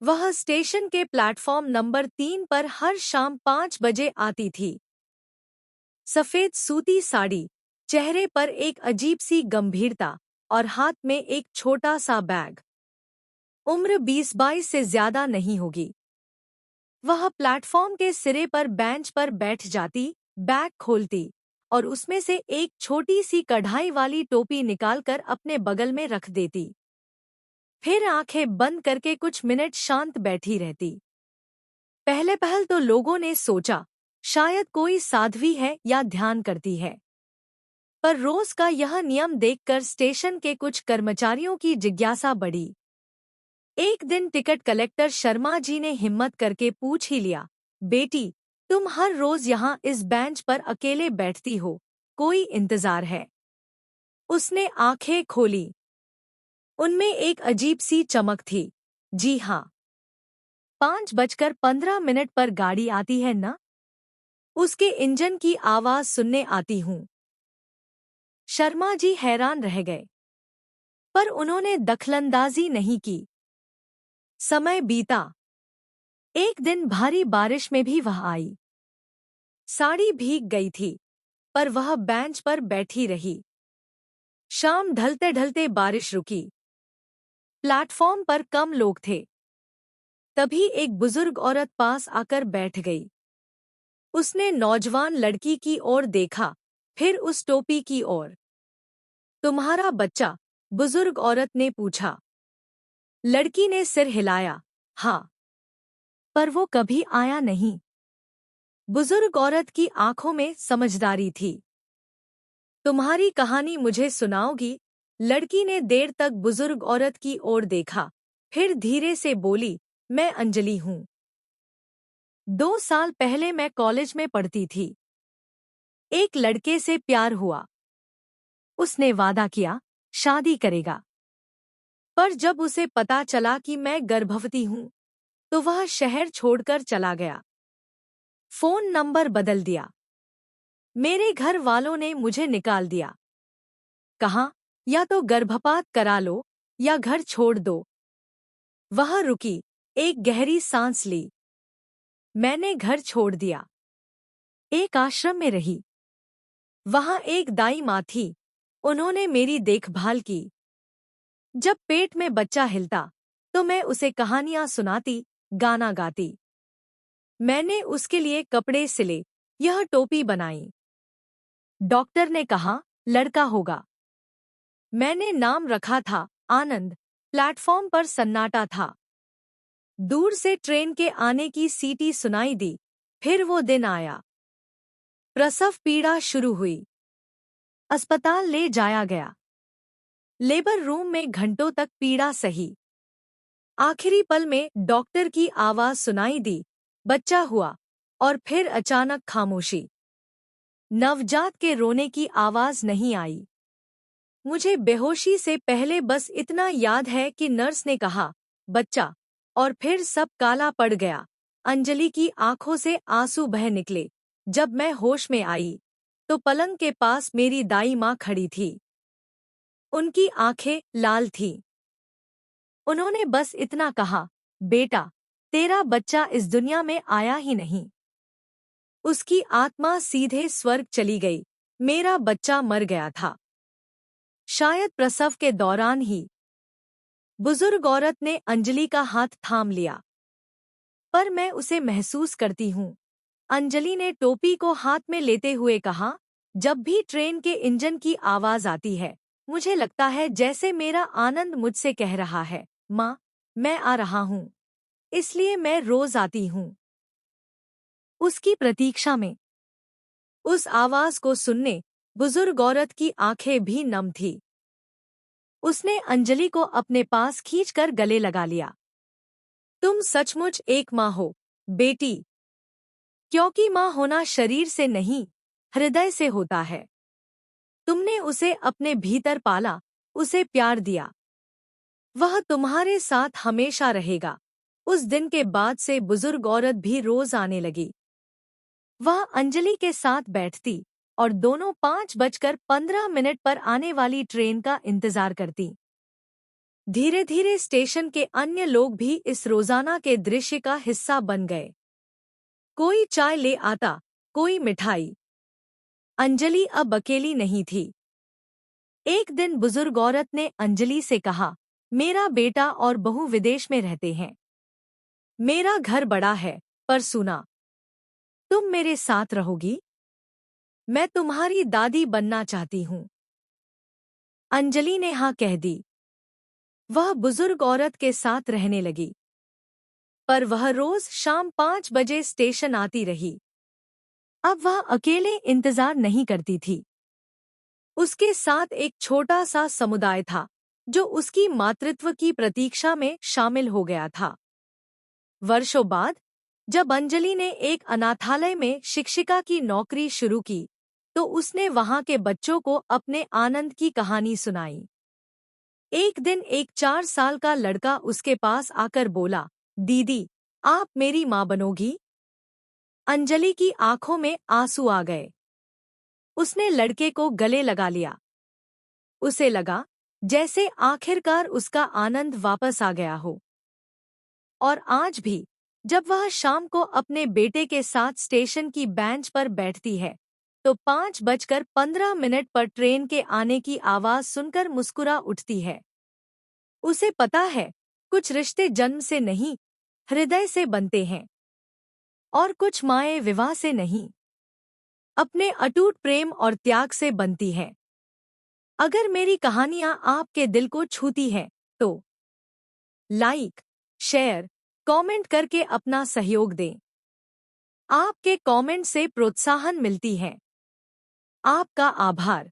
वह स्टेशन के platform number 3 पर हर शाम 5 बजे आती थी। सफेद सूती साड़ी, चेहरे पर एक अजीब सी गंभीरता और हाथ में एक छोटा सा बैग। उम्र 20-22 से ज्यादा नहीं होगी। वह प्लेटफॉर्म के सिरे पर बेंच पर बैठ जाती, बैग खोलती और उसमें से एक छोटी सी कढ़ाई वाली टोपी निकालकर अपने बगल में रख देती। फिर आंखें बंद करके कुछ मिनट शांत बैठी रहती। पहले पहल तो लोगों ने सोचा शायद कोई साध्वी है या ध्यान करती है। पर रोज का यह नियम देखकर स्टेशन के कुछ कर्मचारियों की जिज्ञासा बढ़ी। एक दिन टिकट कलेक्टर शर्मा जी ने हिम्मत करके पूछ ही लिया, बेटी, तुम हर रोज यहाँ इस बेंच पर अकेले बैठती हो, कोई इंतजार है? उसने आंखें खोली। उनमें एक अजीब सी चमक थी। जी हाँ, 5:15 पर गाड़ी आती है ना? उसके इंजन की आवाज सुनने आती हूँ। शर्मा जी हैरान रह गए, पर उन्होंने दखलंदाजी नहीं की। समय बीता। एक दिन भारी बारिश में भी वह आई। साड़ी भीग गई थी, पर वह बेंच पर बैठी रही। शाम ढलते ढलते बारिश रुकी। प्लेटफॉर्म पर कम लोग थे। तभी एक बुजुर्ग औरत पास आकर बैठ गई। उसने नौजवान लड़की की ओर देखा, फिर उस टोपी की ओर। तुम्हारा बच्चा? बुजुर्ग औरत ने पूछा। लड़की ने सिर हिलाया। हाँ, पर वो कभी आया नहीं। बुजुर्ग औरत की आंखों में समझदारी थी। तुम्हारी कहानी मुझे सुनाओगी? लड़की ने देर तक बुजुर्ग औरत की ओर देखा, फिर धीरे से बोली, मैं अंजलि हूँ। 2 साल पहले मैं कॉलेज में पढ़ती थी। एक लड़के से प्यार हुआ। उसने वादा किया, शादी करेगा। पर जब उसे पता चला कि मैं गर्भवती हूँ, तो वह शहर छोड़कर चला गया। फोन नंबर बदल दिया। मेरे घर वालों ने मुझे निकाल दिया। कहा, या तो गर्भपात करा लो या घर छोड़ दो। वह रुकी, एक गहरी सांस ली। मैंने घर छोड़ दिया। एक आश्रम में रही। वहां एक दाई माँ थी। उन्होंने मेरी देखभाल की। जब पेट में बच्चा हिलता, तो मैं उसे कहानियां सुनाती, गाना गाती। मैंने उसके लिए कपड़े सिले, यह टोपी बनाई। डॉक्टर ने कहा, लड़का होगा। मैंने नाम रखा था आनंद। प्लेटफॉर्म पर सन्नाटा था। दूर से ट्रेन के आने की सीटी सुनाई दी। फिर वो दिन आया। प्रसव पीड़ा शुरू हुई। अस्पताल ले जाया गया। लेबर रूम में घंटों तक पीड़ा सही। आखिरी पल में डॉक्टर की आवाज सुनाई दी, बच्चा हुआ। और फिर अचानक खामोशी। नवजात के रोने की आवाज नहीं आई। मुझे बेहोशी से पहले बस इतना याद है कि नर्स ने कहा, बच्चा, और फिर सब काला पड़ गया। अंजलि की आंखों से आंसू बह निकले। जब मैं होश में आई, तो पलंग के पास मेरी दाई माँ खड़ी थी। उनकी आंखें लाल थीं। उन्होंने बस इतना कहा, बेटा, तेरा बच्चा इस दुनिया में आया ही नहीं। उसकी आत्मा सीधे स्वर्ग चली गई। मेरा बच्चा मर गया था, शायद प्रसव के दौरान ही। बुजुर्ग औरत ने अंजलि का हाथ थाम लिया। पर मैं उसे महसूस करती हूँ। अंजलि ने टोपी को हाथ में लेते हुए कहा, जब भी ट्रेन के इंजन की आवाज आती है, मुझे लगता है जैसे मेरा आनंद मुझसे कह रहा है, माँ, मैं आ रहा हूँ। इसलिए मैं रोज आती हूँ। उसकी प्रतीक्षा में। उस आवाज को सुनने बुजुर्ग औरत की आंखें भी नम थी। उसने अंजलि को अपने पास खींचकर गले लगा लिया। तुम सचमुच एक माँ हो, बेटी। क्योंकि माँ होना शरीर से नहीं, हृदय से होता है। तुमने उसे अपने भीतर पाला, उसे प्यार दिया। वह तुम्हारे साथ हमेशा रहेगा। उस दिन के बाद से बुजुर्ग औरत भी रोज आने लगी। वह अंजलि के साथ बैठती और दोनों 5:15 पर आने वाली ट्रेन का इंतजार करती। धीरे धीरे स्टेशन के अन्य लोग भी इस रोजाना के दृश्य का हिस्सा बन गए। कोई चाय ले आता, कोई मिठाई। अंजलि अब अकेली नहीं थी। एक दिन बुजुर्ग औरत ने अंजलि से कहा, मेरा बेटा और बहू विदेश में रहते हैं। मेरा घर बड़ा है, पर सुना, तुम मेरे साथ रहोगी? मैं तुम्हारी दादी बनना चाहती हूँ। अंजलि ने हाँ कह दी। वह बुजुर्ग औरत के साथ रहने लगी। पर वह रोज शाम 5 बजे स्टेशन आती रही। अब वह अकेले इंतजार नहीं करती थी। उसके साथ एक छोटा सा समुदाय था, जो उसकी मातृत्व की प्रतीक्षा में शामिल हो गया था। वर्षों बाद, जब अंजलि ने एक अनाथालय में शिक्षिका की नौकरी शुरू की, तो उसने वहां के बच्चों को अपने आनंद की कहानी सुनाई। एक दिन एक 4 साल का लड़का उसके पास आकर बोला, दीदी, आप मेरी माँ बनोगी? अंजलि की आंखों में आंसू आ गए। उसने लड़के को गले लगा लिया। उसे लगा जैसे आखिरकार उसका आनंद वापस आ गया हो। और आज भी, जब वह शाम को अपने बेटे के साथ स्टेशन की बेंच पर बैठती है, तो 5:15 पर ट्रेन के आने की आवाज सुनकर मुस्कुरा उठती है। उसे पता है, कुछ रिश्ते जन्म से नहीं, हृदय से बनते हैं। और कुछ माएं विवाह से नहीं, अपने अटूट प्रेम और त्याग से बनती हैं। अगर मेरी कहानियां आपके दिल को छूती हैं, तो लाइक, शेयर, कमेंट करके अपना सहयोग दें। आपके कमेंट से प्रोत्साहन मिलती है। आपका आभार।